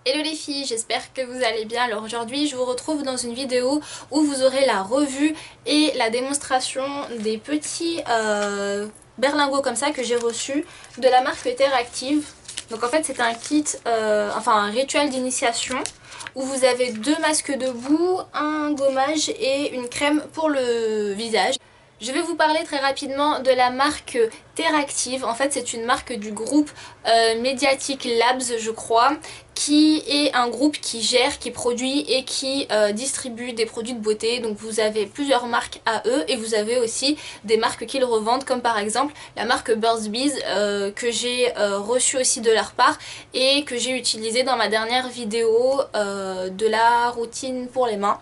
Hello les filles, j'espère que vous allez bien. Alors aujourd'hui je vous retrouve dans une vidéo où vous aurez la revue et la démonstration des petits berlingots comme ça que j'ai reçus de la marque Terractive. Donc en fait c'est un kit, un rituel d'initiation où vous avez 2 masques de boue, un gommage et une crème pour le visage. Je vais vous parler très rapidement de la marque Terractive. En fait c'est une marque du groupe Mediatic Labs je crois, qui est un groupe qui gère, qui produit et qui distribue des produits de beauté. Donc vous avez plusieurs marques à eux et vous avez aussi des marques qu'ils revendent, comme par exemple la marque Burt's Bees que j'ai reçu aussi de leur part et que j'ai utilisé dans ma dernière vidéo de la routine pour les mains.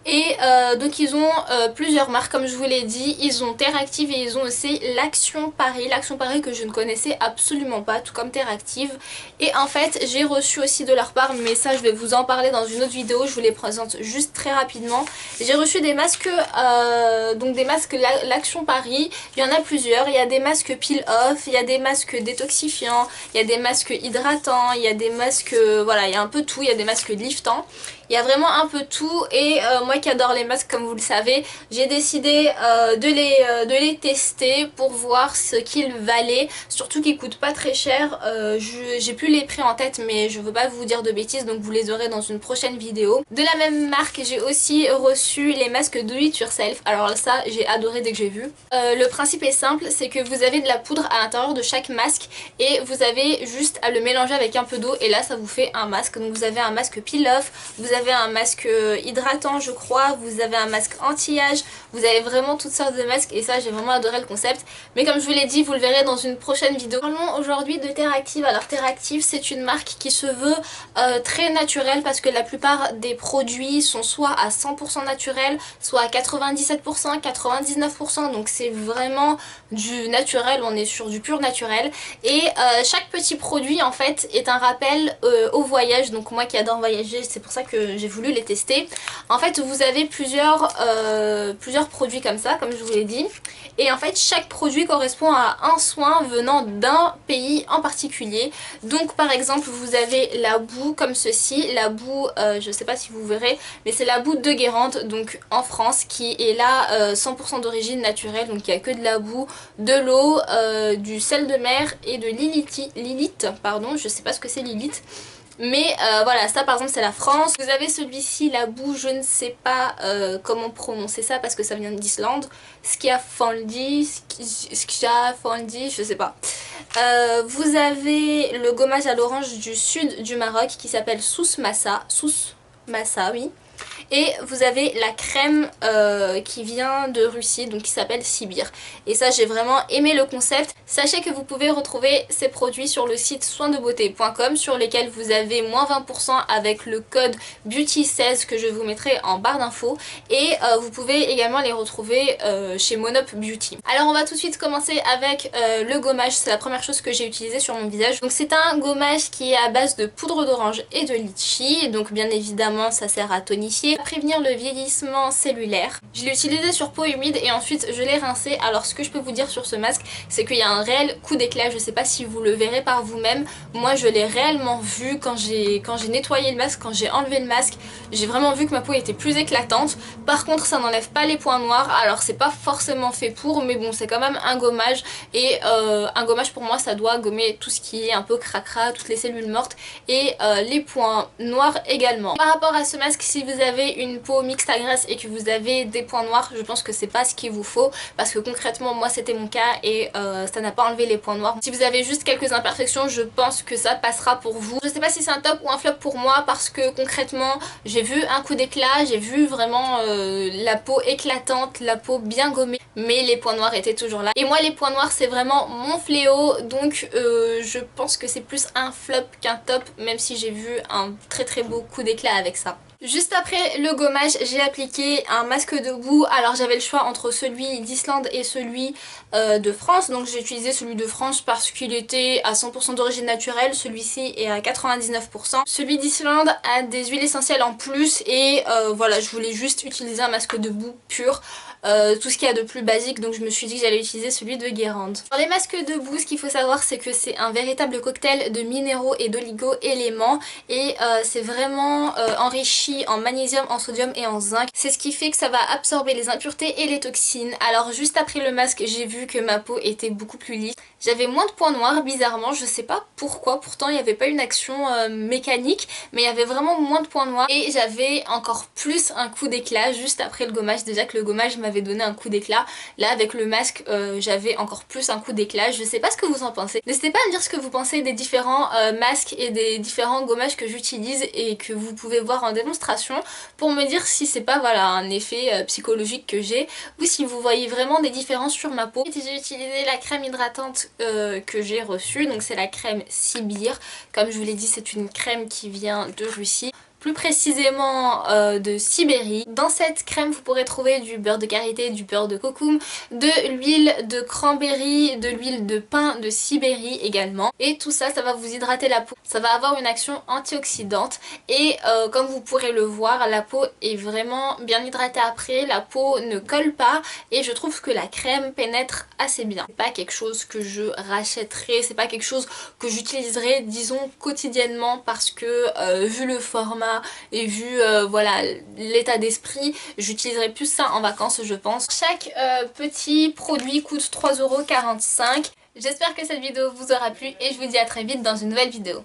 Et donc ils ont plusieurs marques comme je vous l'ai dit, ils ont Terractive et ils ont aussi l'Action Paris que je ne connaissais absolument pas, tout comme Terractive. Et en fait j'ai reçu aussi de leur part, mais ça je vais vous en parler dans une autre vidéo, je vous les présente juste très rapidement. J'ai reçu des masques, donc des masques l'Action Paris, il y en a plusieurs, il y a des masques peel off, il y a des masques détoxifiants, il y a des masques hydratants, il y a des masques, voilà il y a un peu tout, il y a des masques liftants. Il y a vraiment un peu tout et moi qui adore les masques comme vous le savez, j'ai décidé de les tester pour voir ce qu'ils valaient, surtout qu'ils coûtent pas très cher. J'ai plus les prix en tête mais je veux pas vous dire de bêtises, donc vous les aurez dans une prochaine vidéo. De la même marque j'ai aussi reçu les masques Do It Yourself, alors ça j'ai adoré dès que j'ai vu. Le principe est simple, c'est que vous avez de la poudre à l'intérieur de chaque masque et vous avez juste à le mélanger avec un peu d'eau et là ça vous fait un masque. Donc vous avez un masque peel off, vous avez un masque hydratant je crois, vous avez un masque anti-âge, vous avez vraiment toutes sortes de masques et ça j'ai vraiment adoré le concept. Mais comme je vous l'ai dit, vous le verrez dans une prochaine vidéo. Parlons aujourd'hui de Terractive. Alors Terractive c'est une marque qui se veut très naturelle parce que la plupart des produits sont soit à 100% naturel, soit à 97%, 99%, donc c'est vraiment du naturel, on est sur du pur naturel. Et chaque petit produit en fait est un rappel au voyage, donc moi qui adore voyager c'est pour ça que j'ai voulu les tester. En fait vous avez plusieurs produits comme ça, comme je vous l'ai dit, et en fait chaque produit correspond à un soin venant d'un pays en particulier. Donc par exemple vous avez la boue comme ceci, la boue je sais pas si vous verrez mais c'est la boue de Guérande, donc en France, qui est là 100% d'origine naturelle, donc il n'y a que de la boue, de l'eau, du sel de mer et de l'Lilith, pardon, je sais pas ce que c'est Lilith. Mais voilà, ça par exemple c'est la France. Vous avez celui-ci, la boue, je ne sais pas comment prononcer ça parce que ça vient d'Islande. Skjafandi, je sais pas. Vous avez le gommage à l'orange du sud du Maroc qui s'appelle Sousmassa, oui. Et vous avez la crème qui vient de Russie, donc qui s'appelle Sibir. Et ça j'ai vraiment aimé le concept. Sachez que vous pouvez retrouver ces produits sur le site soindebeuté.com sur lesquels vous avez moins 20% avec le code BEAUTY16 que je vous mettrai en barre d'infos. Et vous pouvez également les retrouver chez Monop Beauty. Alors on va tout de suite commencer avec le gommage, c'est la première chose que j'ai utilisée sur mon visage. Donc c'est un gommage qui est à base de poudre d'orange et de litchi, donc bien évidemment ça sert à tonifier, prévenir le vieillissement cellulaire. Je l'ai utilisé sur peau humide et ensuite je l'ai rincé. Alors ce que je peux vous dire sur ce masque, c'est qu'il y a un réel coup d'éclat, je sais pas si vous le verrez par vous-même, moi je l'ai réellement vu quand j'ai nettoyé le masque, quand j'ai enlevé le masque, j'ai vraiment vu que ma peau était plus éclatante. Par contre ça n'enlève pas les points noirs, alors c'est pas forcément fait pour, mais bon c'est quand même un gommage et un gommage pour moi ça doit gommer tout ce qui est un peu cracra, toutes les cellules mortes et les points noirs également. Par rapport à ce masque, si vous avez une peau mixte à graisse et que vous avez des points noirs, je pense que c'est pas ce qu'il vous faut parce que concrètement moi c'était mon cas et ça n'a pas enlevé les points noirs. Si vous avez juste quelques imperfections, je pense que ça passera pour vous. Je sais pas si c'est un top ou un flop pour moi parce que concrètement j'ai vu un coup d'éclat, j'ai vu vraiment la peau éclatante, la peau bien gommée, mais les points noirs étaient toujours là. Et moi les points noirs c'est vraiment mon fléau, donc je pense que c'est plus un flop qu'un top, même si j'ai vu un très beau coup d'éclat avec ça. Juste après le gommage, j'ai appliqué un masque de boue. Alors j'avais le choix entre celui d'Islande et celui de France. Donc j'ai utilisé celui de France parce qu'il était à 100% d'origine naturelle. Celui-ci est à 99%. Celui d'Islande a des huiles essentielles en plus. Et voilà, je voulais juste utiliser un masque de boue pur. tout ce qu'il y a de plus basique, donc je me suis dit que j'allais utiliser celui de Guérande. Pour les masques debout, ce qu'il faut savoir c'est que c'est un véritable cocktail de minéraux et d'oligo-éléments et c'est vraiment enrichi en magnésium, en sodium et en zinc. C'est ce qui fait que ça va absorber les impuretés et les toxines. Alors juste après le masque, j'ai vu que ma peau était beaucoup plus lisse. J'avais moins de points noirs bizarrement, je sais pas pourquoi, pourtant il n'y avait pas une action mécanique, mais il y avait vraiment moins de points noirs et j'avais encore plus un coup d'éclat juste après le gommage. Déjà que le gommage m'avait donné un coup d'éclat, là avec le masque j'avais encore plus un coup d'éclat. Je sais pas ce que vous en pensez. N'hésitez pas à me dire ce que vous pensez des différents masques et des différents gommages que j'utilise et que vous pouvez voir en démonstration pour me dire si c'est pas voilà un effet psychologique que j'ai ou si vous voyez vraiment des différences sur ma peau. J'ai utilisé la crème hydratante que j'ai reçue, donc c'est la crème Sibir. Comme je vous l'ai dit, c'est une crème qui vient de Russie, plus précisément de Sibérie. Dans cette crème vous pourrez trouver du beurre de karité, du beurre de cocoum, de l'huile de cranberry, de l'huile de pin de Sibérie également. Et tout ça, ça va vous hydrater la peau, ça va avoir une action antioxydante et comme vous pourrez le voir, la peau est vraiment bien hydratée après, la peau ne colle pas et je trouve que la crème pénètre assez bien. C'est pas quelque chose que je rachèterai, c'est pas quelque chose que j'utiliserai disons quotidiennement parce que vu le format et vu voilà l'état d'esprit, j'utiliserai plus ça en vacances je pense. Chaque petit produit coûte 3,45 €. J'espère que cette vidéo vous aura plu et je vous dis à très vite dans une nouvelle vidéo.